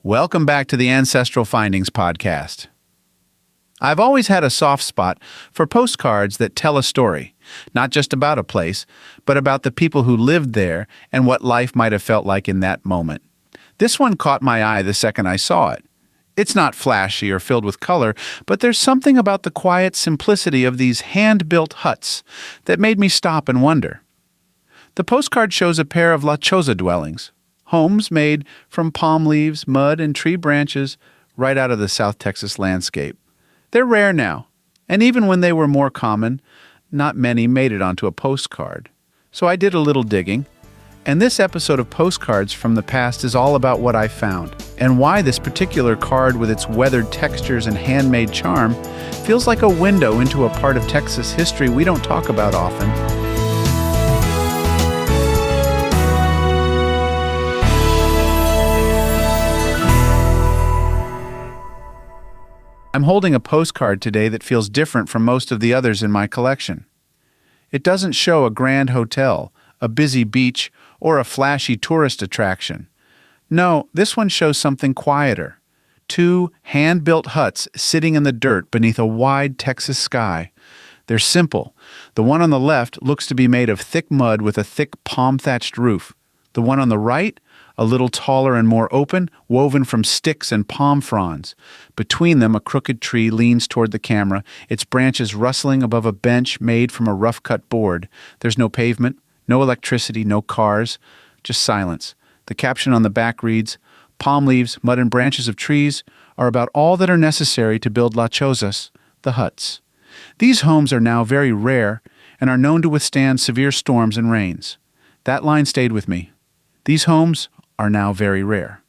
Welcome back to the Ancestral Findings podcast. I've always had a soft spot for postcards that tell a story, not just about a place, but about the people who lived there and what life might have felt like in that moment. This one caught my eye the second I saw it. It's not flashy or filled with color, but there's something about the quiet simplicity of these hand-built huts that made me stop and wonder. The postcard shows a pair of Choza dwellings, homes made from palm leaves, mud, and tree branches right out of the South Texas landscape. They're rare now, and even when they were more common, not many made it onto a postcard. So I did a little digging, and this episode of Postcards from the Past is all about what I found, and why this particular card with its weathered textures and handmade charm feels like a window into a part of Texas history we don't talk about often. I'm holding a postcard today that feels different from most of the others in my collection. It doesn't show a grand hotel, a busy beach, or a flashy tourist attraction. No, this one shows something quieter. Two hand-built huts sitting in the dirt beneath a wide Texas sky. They're simple. The one on the left looks to be made of thick mud with a thick palm-thatched roof. The one on the right, a little taller and more open, woven from sticks and palm fronds. Between them, a crooked tree leans toward the camera, its branches rustling above a bench made from a rough-cut board. There's no pavement, no electricity, no cars, just silence. The caption on the back reads, "Palm leaves, mud, and branches of trees are about all that are necessary to build Chozas, the huts." These homes are now very rare and are known to withstand severe storms and rains. That line stayed with me. These homes are now very rare.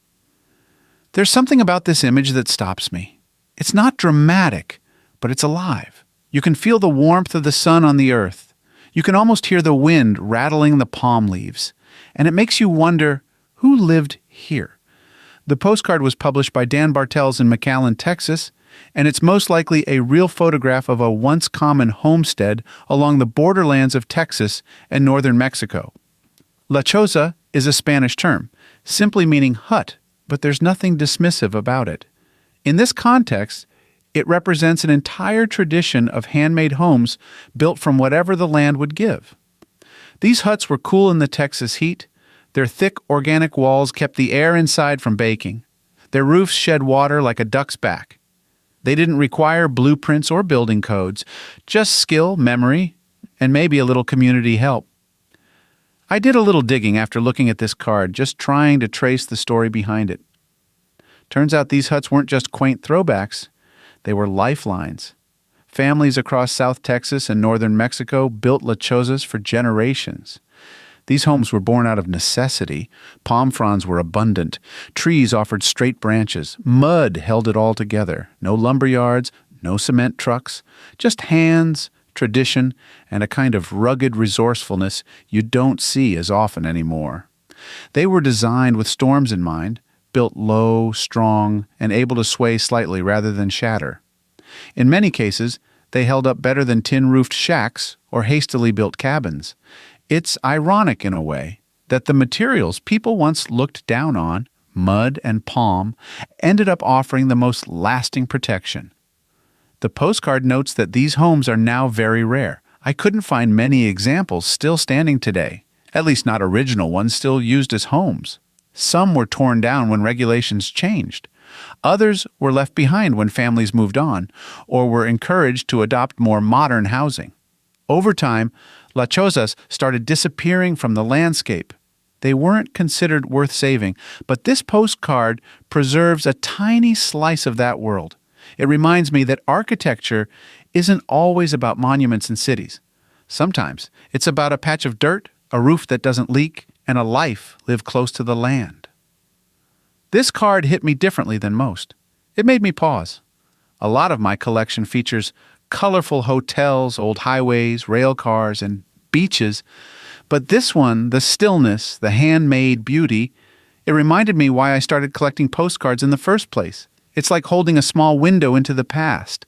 There's something about this image that stops me. It's not dramatic, but it's alive. You can feel the warmth of the sun on the earth. You can almost hear the wind rattling the palm leaves. And it makes you wonder, who lived here? The postcard was published by Dan Bartels in McAllen, Texas, and it's most likely a real photograph of a once common homestead along the borderlands of Texas and northern Mexico. La Choza is a Spanish term, simply meaning hut, but there's nothing dismissive about it. In this context, it represents an entire tradition of handmade homes built from whatever the land would give. These huts were cool in the Texas heat. Their thick organic walls kept the air inside from baking. Their roofs shed water like a duck's back. They didn't require blueprints or building codes, just skill, memory, and maybe a little community help. I did a little digging after looking at this card, just trying to trace the story behind it. Turns out these huts weren't just quaint throwbacks, they were lifelines. Families across South Texas and northern Mexico built Chozas for generations. These homes were born out of necessity. Palm fronds were abundant. Trees offered straight branches. Mud held it all together. No lumber yards, no cement trucks, just hands, tradition, and a kind of rugged resourcefulness you don't see as often anymore. They were designed with storms in mind, built low, strong, and able to sway slightly rather than shatter. In many cases, they held up better than tin-roofed shacks or hastily built cabins. It's ironic in a way that the materials people once looked down on, mud and palm, ended up offering the most lasting protection. The postcard notes that these homes are now very rare. I couldn't find many examples still standing today, at least not original ones still used as homes. Some were torn down when regulations changed. Others were left behind when families moved on, or were encouraged to adopt more modern housing. Over time, Chozas started disappearing from the landscape. They weren't considered worth saving, but this postcard preserves a tiny slice of that world. It reminds me that architecture isn't always about monuments and cities. Sometimes it's about a patch of dirt, a roof that doesn't leak, and a life lived close to the land. This card hit me differently than most. It made me pause. A lot of my collection features colorful hotels, old highways, rail cars, and beaches, but this one, the stillness, the handmade beauty, it reminded me why I started collecting postcards in the first place. It's like holding a small window into the past.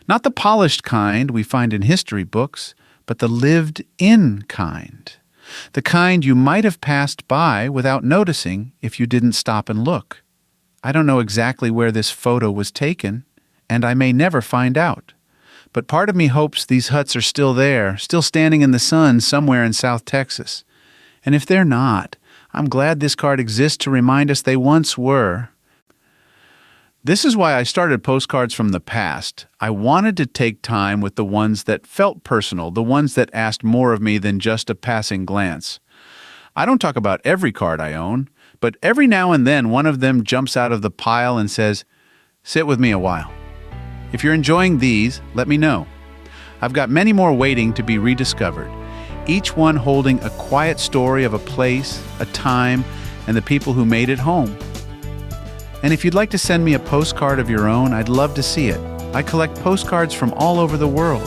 Not the polished kind we find in history books, but the lived-in kind. The kind you might have passed by without noticing if you didn't stop and look. I don't know exactly where this photo was taken, and I may never find out. But part of me hopes these huts are still there, still standing in the sun somewhere in South Texas. And if they're not, I'm glad this card exists to remind us they once were. This is why I started Postcards from the Past. I wanted to take time with the ones that felt personal, the ones that asked more of me than just a passing glance. I don't talk about every card I own, but every now and then one of them jumps out of the pile and says, "Sit with me a while." If you're enjoying these, let me know. I've got many more waiting to be rediscovered, each one holding a quiet story of a place, a time, and the people who made it home. And if you'd like to send me a postcard of your own, I'd love to see it. I collect postcards from all over the world.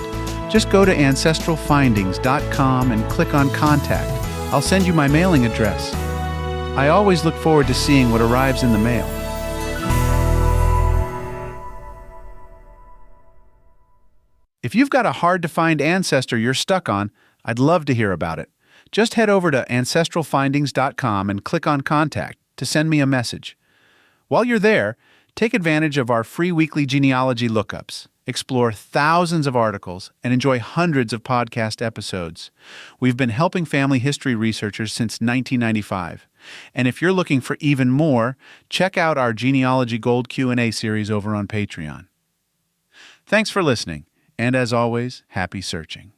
Just go to ancestralfindings.com and click on Contact. I'll send you my mailing address. I always look forward to seeing what arrives in the mail. If you've got a hard-to-find ancestor you're stuck on, I'd love to hear about it. Just head over to ancestralfindings.com and click on Contact to send me a message. While you're there, take advantage of our free weekly genealogy lookups. Explore thousands of articles and enjoy hundreds of podcast episodes. We've been helping family history researchers since 1995. And if you're looking for even more, check out our Genealogy Gold Q&A series over on Patreon. Thanks for listening. And as always, happy searching.